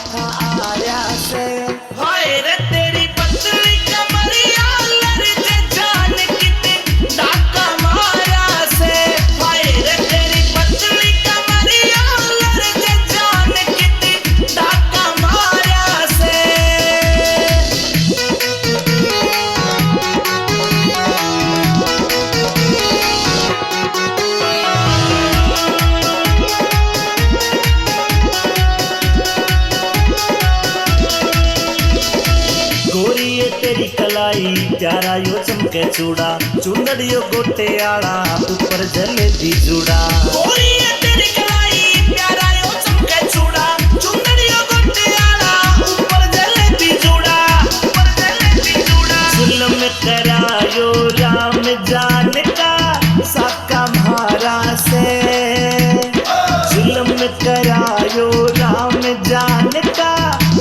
माथा आया से। हाय रे तेरी पतली कमरिया लड़के जान कितने डाका मारा से। हाय रे तेरी पतली कमरिया लड़के जान कितने डाका मारा से। गोरी ये तेरी कलाई प्यारा यो चमके चूड़ा, चुंदड़ियो गोटे आड़ा ऊपर जलेबी जुड़ा। गोरी ये तेरी कलाई प्यारा यो चमके चूड़ा, चुंदड़ियो गोटे आड़ा ऊपर जलेबी जुड़ा, ऊपर जलेबी जुड़ा। जुल्म करायो राम जान का साका म्हारा से। जुल्म करायो राम जान का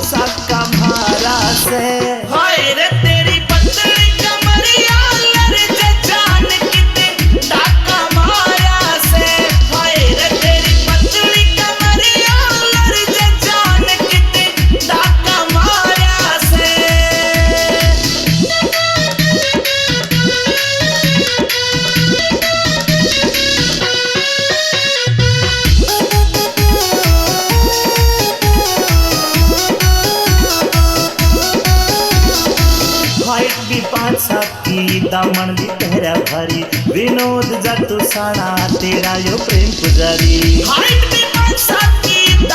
साका म्हारा से। हाय रे तेरी पतली कमरिया लड़के जान कितने डाका मारा से। हाय रे तेरी पतली कमरिया लड़के जान कितने डाका मारा से। हाइट भी 5-7 की, दामन भी तेरा भारी, विनोद जाटू साड़ा तेरा यो प्रेम पुजारी। हाइट भी 5-7 की,